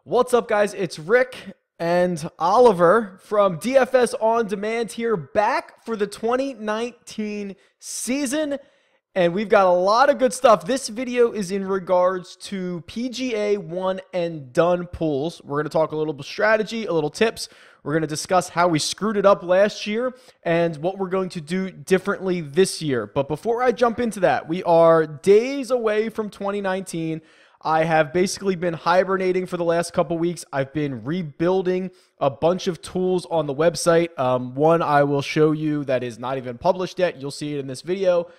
What's up, guys? It's Rick and Oliver from DFS On Demand here, back for the 2019 season, and we've got a lot of good stuff. This video is in regards to PGA one and done pools. We're going to talk a little strategy, a little tips. We're going to discuss how we screwed it up last year and what we're going to do differently this year. But before I jump into that, we are days away from 2019. I have basically been hibernating for the last couple weeks. I've been rebuilding a bunch of tools on the website. One I will show you that is not even published yet. You'll see it in this video.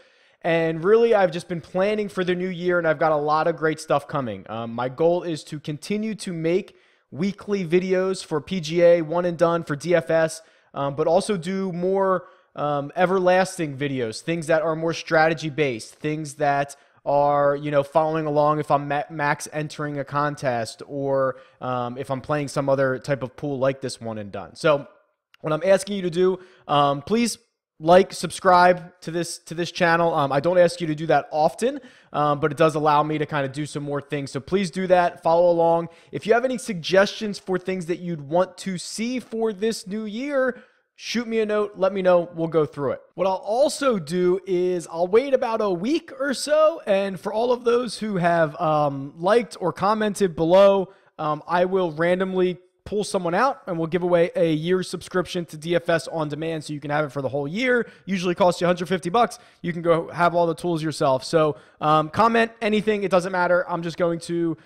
And really, I've just been planning for the new year, and I've got a lot of great stuff coming. My goal is to continue to make weekly videos for PGA, one and done for DFS, but also do more everlasting videos, things that are more strategy-based, things that are, following along if I'm max entering a contest or if I'm playing some other type of pool like this one and done. So what I'm asking you to do, please like, subscribe to this channel. I don't ask you to do that often, but it does allow me to kind of do some more things. So please do that. Follow along. If you have any suggestions for things that you'd want to see for this new year, shoot me a note, let me know, we'll go through it. What I'll also do is I'll wait about a week or so, and for all of those who have liked or commented below, I will randomly pull someone out and we'll give away a year's subscription to DFS On Demand so you can have it for the whole year. Usually costs you $150. You can go have all the tools yourself. So comment anything, it doesn't matter. I'm just going to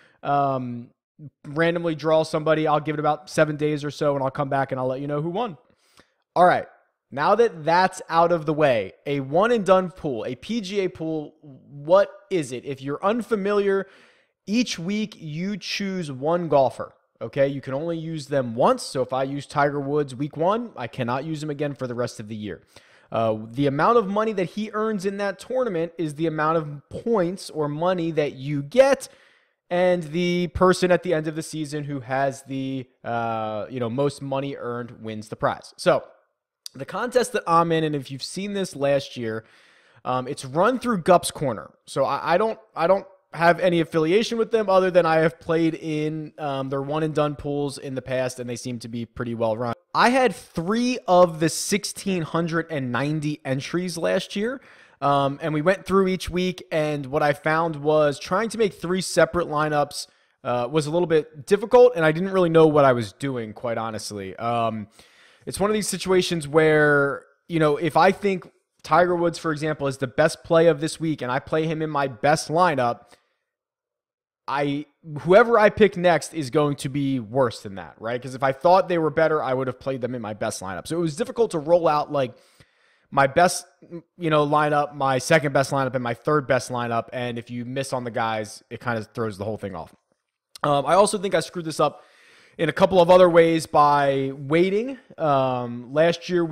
randomly draw somebody. I'll give it about 7 days or so and I'll come back and I'll let you know who won. All right, now that that's out of the way, a one and done pool, a PGA pool, what is it? If you're unfamiliar, each week you choose one golfer, okay? You can only use them once. So if I use Tiger Woods week one, I cannot use him again for the rest of the year. The amount of money that he earns in that tournament is the amount of points or money that you get, and the person at the end of the season who has the most money earned wins the prize. So the contest that I'm in, and if you've seen this last year, it's run through Gups Corner. So I don't have any affiliation with them other than I have played in their one and done pools in the past, and they seem to be pretty well run. I had 3 of the 1,690 entries last year, and we went through each week, and what I found was trying to make 3 separate lineups was a little bit difficult, and I didn't really know what I was doing, quite honestly. It's one of these situations where, if I think Tiger Woods, for example, is the best play of this week and I play him in my best lineup, whoever I pick next is going to be worse than that, right? Because if I thought they were better, I would have played them in my best lineup. So it was difficult to roll out like my best, lineup, my second best lineup, and my third best lineup. And if you miss on the guys, it kind of throws the whole thing off. I also think I screwed this up in a couple of other ways by waiting. Last year,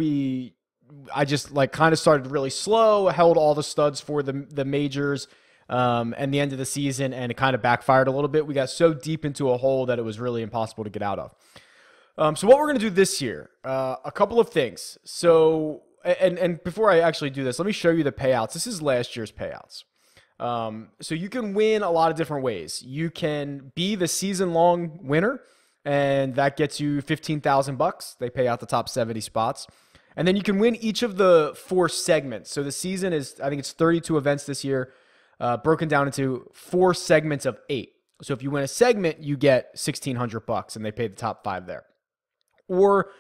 I just kind of started really slow, held all the studs for the majors and the end of the season, and it kind of backfired a little bit. We got so deep into a hole that it was really impossible to get out of. So what we're going to do this year, a couple of things. So, and before I actually do this, let me show you the payouts. This is last year's payouts. So you can win a lot of different ways. You can be the season-long winner, and that gets you $15,000. They pay out the top 70 spots. And then you can win each of the 4 segments. So the season is, I think it's 32 events this year, broken down into 4 segments of 8. So if you win a segment, you get $1,600, and they pay the top 5 there. Or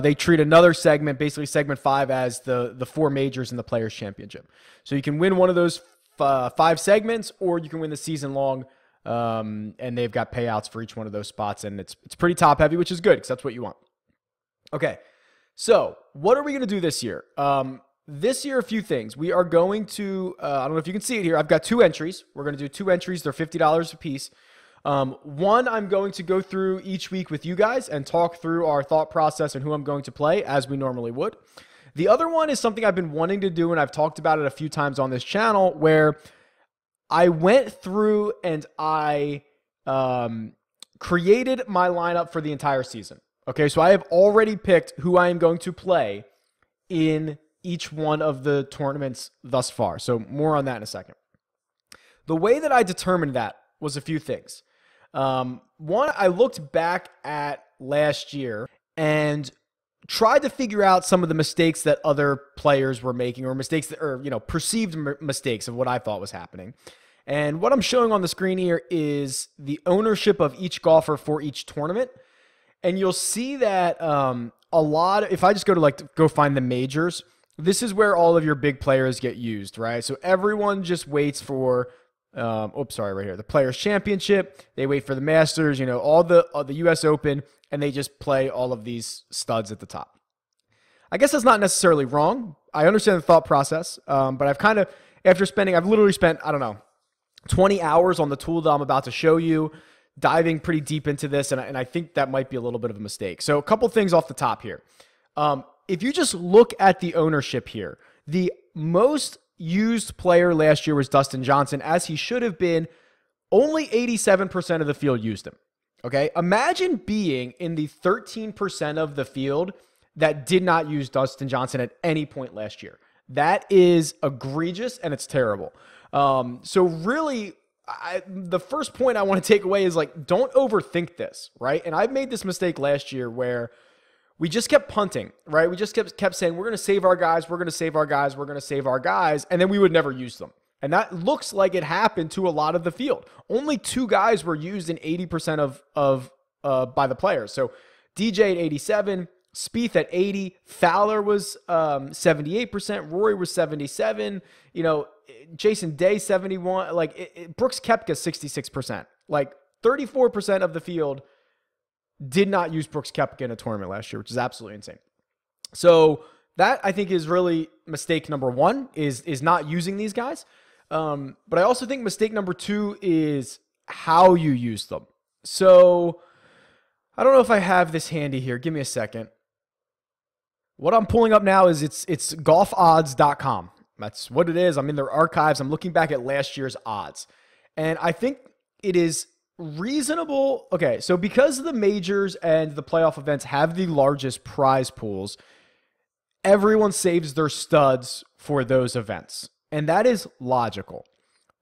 they treat another segment, basically segment 5, as the 4 majors in the Players Championship. So you can win one of those 5 segments, or you can win the season long. And they've got payouts for each one of those spots, and it's pretty top heavy, which is good because that's what you want. Okay, so what are we going to do this year? This year, a few things. We are going to, I don't know if you can see it here. I've got 2 entries. We're going to do 2 entries. They're $50 a piece. One, I'm going to go through each week with you guys and talk through our thought process and who I'm going to play as we normally would. The other one is something I've been wanting to do, and I've talked about it a few times on this channel, where I went through and I created my lineup for the entire season. Okay, so I have already picked who I am going to play in each one of the tournaments thus far. So more on that in a second. The way that I determined that was a few things. One, I looked back at last year and tried to figure out some of the mistakes that other players were making, or mistakes that, or, perceived mistakes of what I thought was happening. And what I'm showing on the screen here is the ownership of each golfer for each tournament. And you'll see that if I just go find the majors, this is where all of your big players get used, right? So everyone just waits for, right here, the Players Championship. They wait for the Masters, all the U.S. Open, and they just play all of these studs at the top. I guess that's not necessarily wrong. I understand the thought process, but I've literally spent, 20 hours on the tool that I'm about to show you, diving pretty deep into this, and I think that might be a little bit of a mistake. So a couple things off the top here. If you just look at the ownership here, the most used player last year was Dustin Johnson, as he should have been. Only 87% of the field used him. Okay, imagine being in the 13% of the field that did not use Dustin Johnson at any point last year. That is egregious, and it's terrible. So really, the first point I want to take away is, don't overthink this, right? And I've made this mistake last year where we just kept punting, right? We just kept saying, we're going to save our guys, we're going to save our guys, we're going to save our guys, and then we would never use them. And that looks like it happened to a lot of the field. Only 2 guys were used in 80% by the players. So DJ at 87, Spieth at 80, Fowler was 78%, Rory was 77, Jason Day 71, Brooks Koepka 66%. 34% of the field did not use Brooks Koepka in a tournament last year, which is absolutely insane. So that, I think, is really mistake number 1, is not using these guys. But I also think mistake number 2 is how you use them. So I don't know if I have this handy here. Give me a second. What I'm pulling up now is it's golfodds.com. That's what it is. I'm in their archives. I'm looking back at last year's odds. And I think it is reasonable. Okay, so because the majors and the playoff events have the largest prize pools, everyone saves their studs for those events. And that is logical.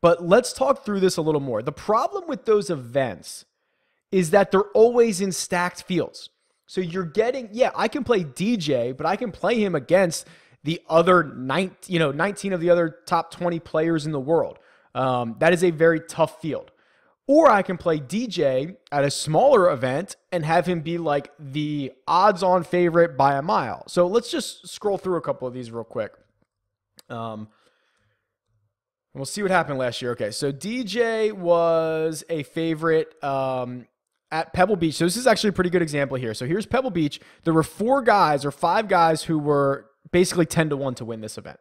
But let's talk through this a little more. The problem with those events is that they're always in stacked fields. So you're getting, I can play DJ, but I can play him against the other 19 of the other top 20 players in the world. That is a very tough field. Or I can play DJ at a smaller event and have him be like the odds-on favorite by a mile. So let's just scroll through a couple of these real quick. We'll see what happened last year. Okay, so DJ was a favorite at Pebble Beach. So this is actually a pretty good example here. So here's Pebble Beach. There were 5 guys who were basically 10-1 to win this event.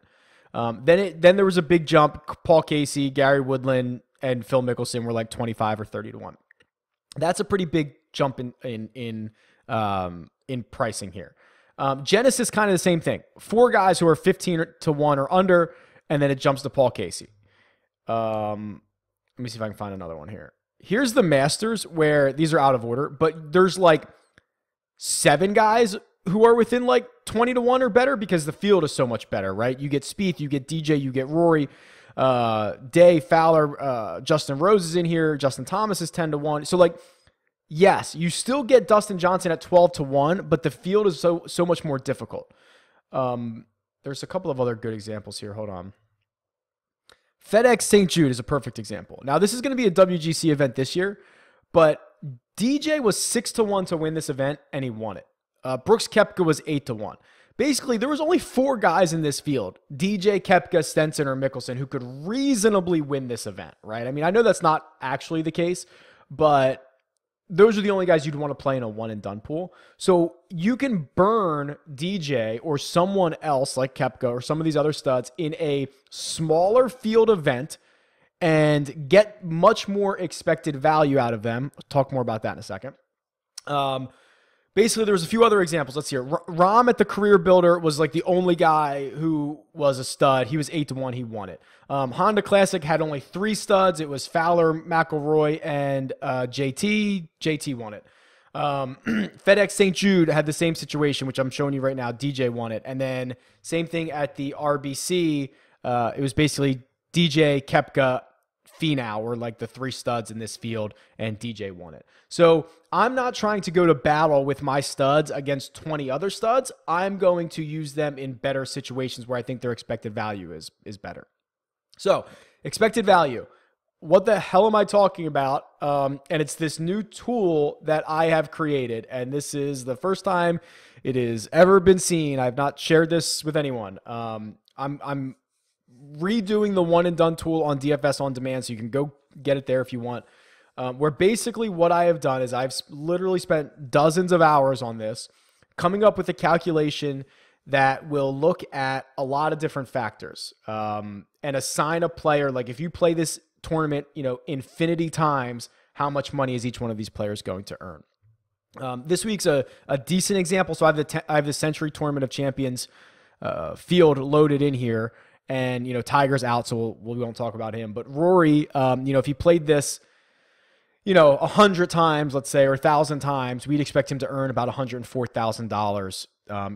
Then there was a big jump. Paul Casey, Gary Woodland, and Phil Mickelson were 25 or 30-1. That's a pretty big jump in pricing here. Genesis, kind of the same thing. 4 guys who are 15-1 or under, and then it jumps to Paul Casey. Let me see if I can find another one here. Here's the Masters, where these are out of order, but there's 7 guys who are within 20-1 or better because the field is so much better, right? You get Spieth, you get DJ, you get Rory, Day, Fowler, Justin Rose is in here, Justin Thomas is 10-1. So yes, you still get Dustin Johnson at 12-1, but the field is so much more difficult. There's a couple of other good examples here. Hold on. FedEx St. Jude is a perfect example. Now, this is going to be a WGC event this year, but DJ was 6-1 to win this event, and he won it. Brooks Koepka was 8-1. Basically, there was only 4 guys in this field, DJ, Koepka, Stenson, or Mickelson, who could reasonably win this event, right? I mean, I know that's not actually the case, but those are the only guys you'd want to play in a one-and-done pool. So you can burn DJ or someone else like Koepka or some of these other studs in a smaller field event and get much more expected value out of them. I'll talk more about that in a second. Basically, there's a few other examples. Let's see here. Rahm at the Career Builder was the only guy who was a stud. He was 8-1. He won it. Honda Classic had only 3 studs. It was Fowler, McIlroy, and JT. JT won it. FedEx St. Jude had the same situation, which I'm showing you right now. DJ won it. And then same thing at the RBC. It was basically DJ, Koepka, Finau were like the 3 studs in this field, and DJ won it. So I'm not trying to go to battle with my studs against 20 other studs. I'm going to use them in better situations where I think their expected value is better. So expected value. What the hell am I talking about? And it's this new tool that I have created, and this is the first time it has ever been seen. I've not shared this with anyone. I'm redoing the one and done tool on DFS on demand, so you can go get it there if you want. Where basically what I have done is I've literally spent dozens of hours on this, coming up with a calculation that will look at a lot of different factors, and assign a player, like if you play this tournament, infinity times, how much money is each one of these players going to earn? This week's a decent example. So I have the Century Tournament of Champions field loaded in here, and Tiger's out, so we won't talk about him. But Rory, if he played this, 100 times, let's say, or 1,000 times, we'd expect him to earn about $104,000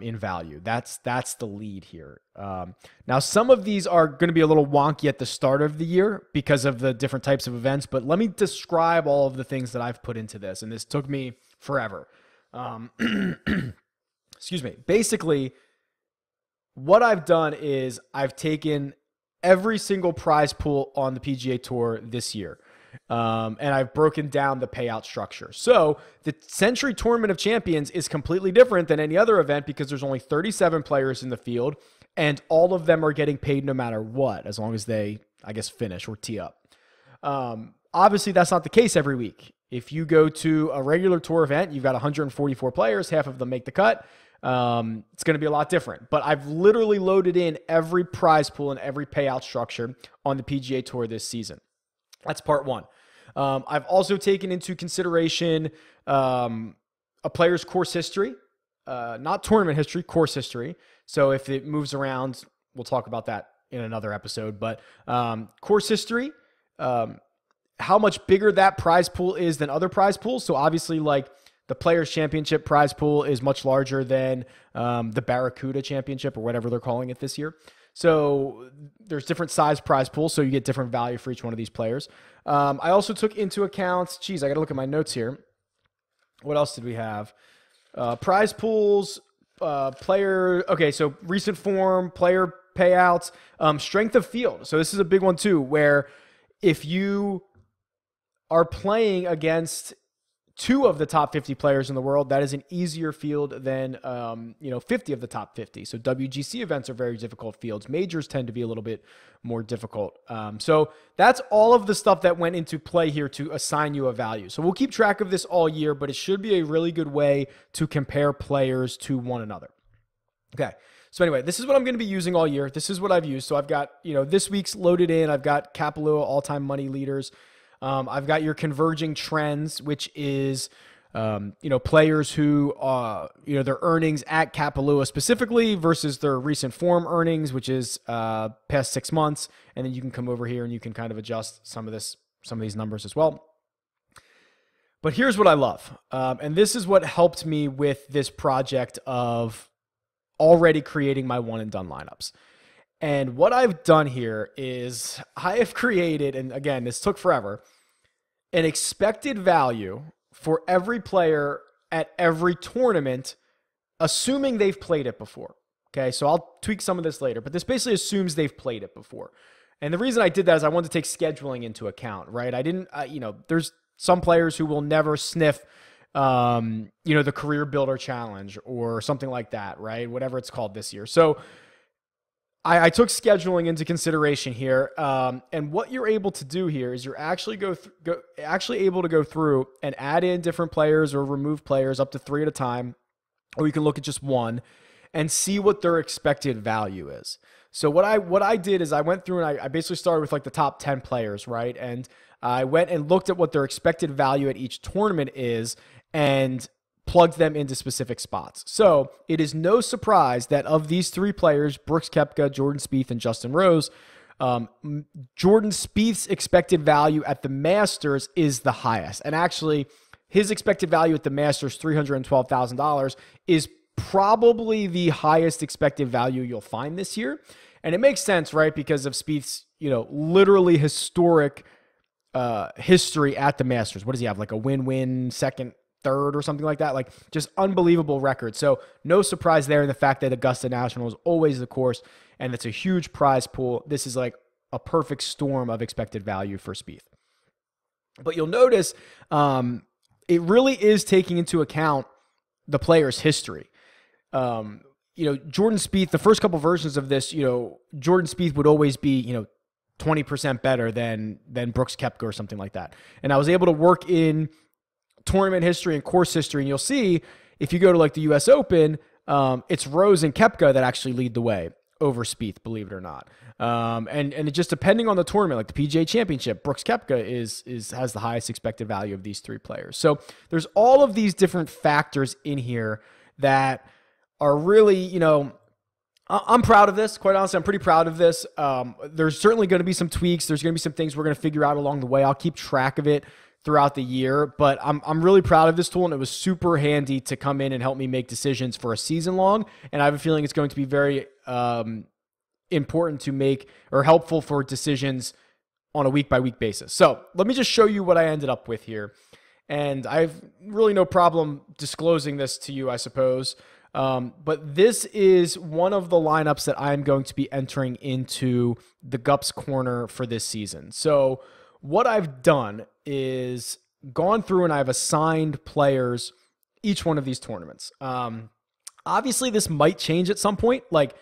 in value. That's the lead here. Now, some of these are going to be a little wonky at the start of the year because of the different types of events, but let me describe all of the things that I've put into this, and this took me forever. Excuse me. Basically, what I've done is I've taken every single prize pool on the PGA Tour this year. And I've broken down the payout structure. So the Century Tournament of Champions is completely different than any other event because there's only 37 players in the field, and all of them are getting paid no matter what, as long as they, I guess, finish or tee up. Obviously, that's not the case every week. If you go to a regular tour event, you've got 144 players, half of them make the cut. It's going to be a lot different. But I've literally loaded in every prize pool and every payout structure on the PGA Tour this season. That's part one. I've also taken into consideration a player's course history, not tournament history, course history. So if it moves around, we'll talk about that in another episode. But course history, how much bigger that prize pool is than other prize pools. So obviously, like the Players' Championship prize pool is much larger than the Barracuda Championship or whatever they're calling it this year. So there's different size prize pools, so you get different value for each one of these players. I also took into account, I got to look at my notes here. What else did we have? Prize pools, so recent form, player payouts, strength of field. So this is a big one too, where if you are playing against 2 of the top 50 players in the world, that is an easier field than 50 of the top 50. So WGC events are very difficult fields. Majors tend to be a little bit more difficult. So that's all of the stuff that went into play here to assign you a value. So we'll keep track of this all year, but it should be a really good way to compare players to one another. Okay. So anyway, this is what I'm going to be using all year. This is what I've used. So I've got, this week's loaded in. I've got Kapalua all-time money leaders. I've got your converging trends, which is, players who, their earnings at Kapalua specifically versus their recent form earnings, which is past 6 months. And then you can come over here and you can kind of adjust some of these numbers as well. But here's what I love. And this is what helped me with this project of already creating my one and done lineups. And what I've done here is I have created, and again, this took forever, an expected value for every player at every tournament, assuming they've played it before. Okay, so I'll tweak some of this later, but this basically assumes they've played it before. And the reason I did that is I wanted to take scheduling into account, right? I didn't, there's some players who will never sniff, the Career Builder Challenge or something like that, right? Whatever it's called this year. So I took scheduling into consideration here, and what you're able to do here is you're actually able to go through and add in different players or remove players up to 3 at a time, or you can look at just one and see what their expected value is. So what I did is I went through and I basically started with like the top 10 players, right? And I went and looked at what their expected value at each tournament is and plugged them into specific spots. So it is no surprise that of these 3 players, Brooks Koepka, Jordan Spieth, and Justin Rose, Jordan Spieth's expected value at the Masters is the highest. And actually, his expected value at the Masters, $312,000, is probably the highest expected value you'll find this year. And it makes sense, right? Because of Spieth's, literally historic history at the Masters. What does he have? Like a win-win, second, third, or something like that. Like just unbelievable record. So no surprise there in the fact that Augusta National is always the course, and it's a huge prize pool. This is like a perfect storm of expected value for Spieth. But you'll notice it really is taking into account the player's history. Jordan Spieth, the first couple versions of this, Jordan Spieth would always be, 20% better than Brooks Koepka or something like that. And I was able to work in tournament history and course history, and you'll see if you go to like the U.S. Open, it's Rose and Koepka that actually lead the way over Spieth, believe it or not. And it just depending on the tournament, like the PGA Championship, Brooks Koepka has the highest expected value of these three players. So there's all of these different factors in here that are really, I'm proud of this. Quite honestly, I'm pretty proud of this. There's certainly going to be some tweaks. There's going to be some things we're going to figure out along the way. I'll keep track of it throughout the year, but I'm really proud of this tool, and it was super handy to come in and help me make decisions for a season long. And I have a feeling it's going to be very important to make, or helpful for decisions on a week-by-week basis. So let me just show you what I ended up with here. And I have really no problem disclosing this to you, I suppose. But this is one of the lineups that I'm going to be entering into the Gups Corner for this season. So what I've done is gone through and I've assigned players each one of these tournaments. Obviously, this might change at some point. Like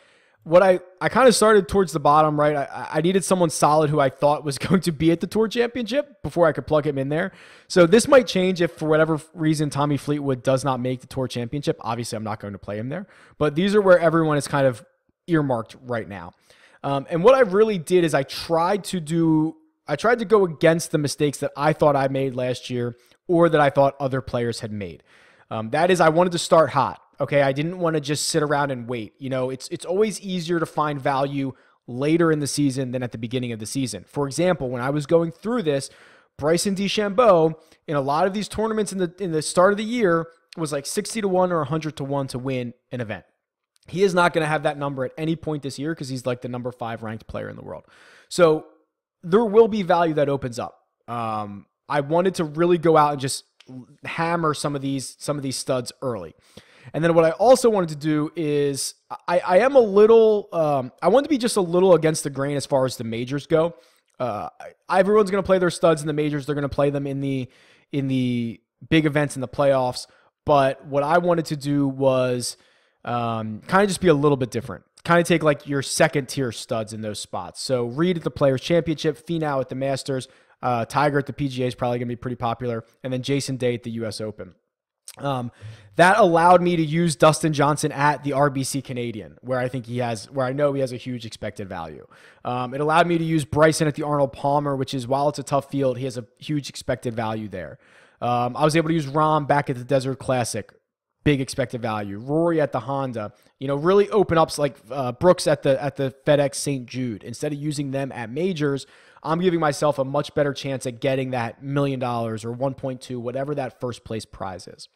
what I kind of started towards the bottom, right? I needed someone solid who I thought was going to be at the Tour Championship before I could plug him in there. So this might change if for whatever reason Tommy Fleetwood does not make the Tour Championship. Obviously, I'm not going to play him there. But these are where everyone is kind of earmarked right now. And what I really did is I tried to go against the mistakes that I thought I made last year or that I thought other players had made. That is, I wanted to start hot. Okay, I didn't want to just sit around and wait. It's always easier to find value later in the season than at the beginning of the season. For example, when I was going through this, Bryson DeChambeau in a lot of these tournaments in the start of the year was like 60-1 or 100-1 to win an event. He is not going to have that number at any point this year because he's like the number 5 ranked player in the world. So there will be value that opens up. I wanted to really go out and just hammer some of these studs early. And then what I also wanted to do is I am a little, I want to be just a little against the grain as far as the majors go. Everyone's going to play their studs in the majors. They're going to play them in the big events in the playoffs. But what I wanted to do was kind of just be a little bit different. Kind of take like your second tier studs in those spots. So Reed at the Players Championship, Finau at the Masters, Tiger at the PGA is probably going to be pretty popular, and then Jason Day at the U.S. Open. That allowed me to use Dustin Johnson at the RBC Canadian, where I know he has a huge expected value. It allowed me to use Bryson at the Arnold Palmer, which is, while it's a tough field, he has a huge expected value there. I was able to use Rahm back at the Desert Classic, big expected value. Rory at the Honda, really open up like Brooks at the FedEx St. Jude. Instead of using them at majors, I'm giving myself a much better chance at getting that $1 million or 1.2, whatever that first place prize is.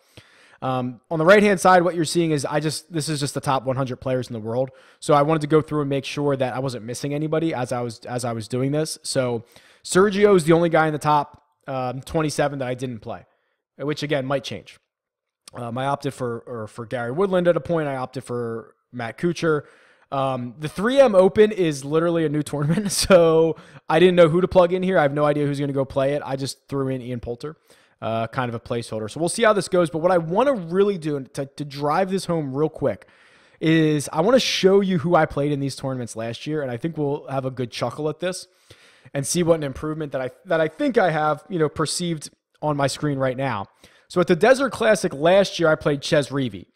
On the right-hand side, what you're seeing is this is just the top 100 players in the world. So I wanted to go through and make sure that I wasn't missing anybody as I was doing this. So Sergio is the only guy in the top 27 that I didn't play, which again might change. I opted for Gary Woodland at a point. I opted for Matt Kuchar. The 3M Open is literally a new tournament, so I didn't know who to plug in here. I have no idea who's going to go play it. I just threw in Ian Poulter, kind of a placeholder. So we'll see how this goes. But what I want to really do to drive this home real quick is I want to show you who I played in these tournaments last year, and I think we'll have a good chuckle at this and see what an improvement that I think I have perceived on my screen right now. So at the Desert Classic last year, I played Ches Reavie.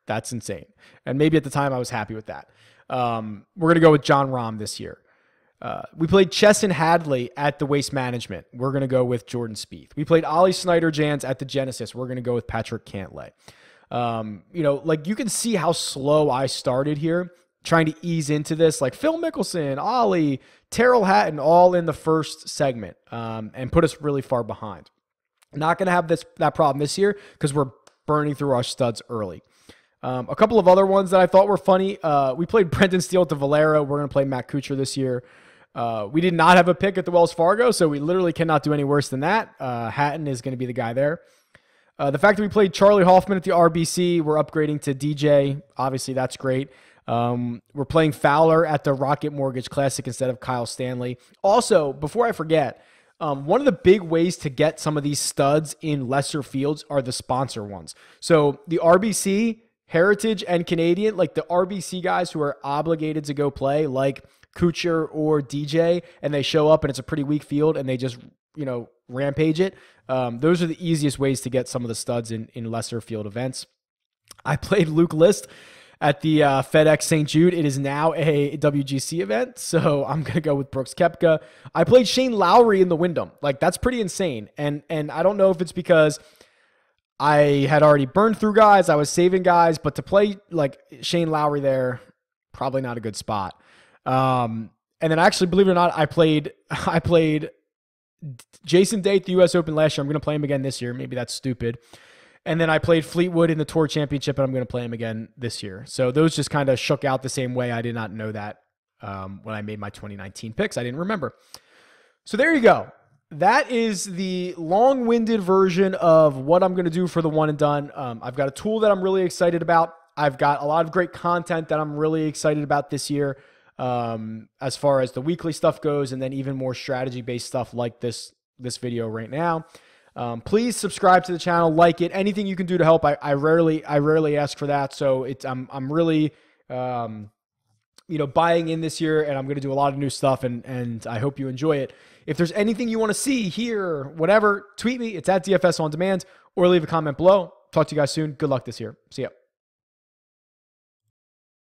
That's insane. And maybe at the time I was happy with that. We're going to go with Jon Rahm this year. We played Chesson Hadley at the Waste Management. We're going to go with Jordan Spieth. We played Ollie Snyder-Jans at the Genesis. We're going to go with Patrick Cantlay. Like you can see how slow I started here, trying to ease into this. Like Phil Mickelson, Ollie, Terrell Hatton, all in the first segment, and put us really far behind. Not going to have that problem this year because we're burning through our studs early. A couple of other ones that I thought were funny. We played Brendan Steele at the Valero. We're going to play Matt Kuchar this year. We did not have a pick at the Wells Fargo, so we literally cannot do any worse than that. Hatton is going to be the guy there. The fact that we played Charlie Hoffman at the RBC, we're upgrading to DJ. Obviously, that's great. We're playing Fowler at the Rocket Mortgage Classic instead of Kyle Stanley. Also, before I forget, one of the big ways to get some of these studs in lesser fields are the sponsor ones. So the RBC, Heritage, and Canadian, like the RBC guys who are obligated to go play, like Kuchar or DJ, and they show up and it's a pretty weak field and they just, rampage it. Those are the easiest ways to get some of the studs in lesser field events. I played Luke List at the FedEx St. Jude. It is now a WGC event, so I'm going to go with Brooks Koepka. I played Shane Lowry in the Wyndham. Like, that's pretty insane. And I don't know if it's because I had already burned through guys, I was saving guys, but to play like Shane Lowry there, probably not a good spot. And then actually, believe it or not, I played Jason Day at the U.S. Open last year. I'm going to play him again this year. Maybe that's stupid. And then I played Fleetwood in the Tour Championship, and I'm going to play him again this year. So those just kind of shook out the same way. I did not know that when I made my 2019 picks. I didn't remember. So there you go. That is the long-winded version of what I'm going to do for the one and done. I've got a tool that I'm really excited about. I've got a lot of great content that I'm really excited about this year. As far as the weekly stuff goes, and then even more strategy-based stuff like this video right now. Please subscribe to the channel, like it, anything you can do to help. I rarely ask for that. So I'm really, buying in this year, and I'm going to do a lot of new stuff, and I hope you enjoy it. If there's anything you want to see, hear, whatever, tweet me. It's at DFS On Demand, or leave a comment below. Talk to you guys soon. Good luck this year. See ya.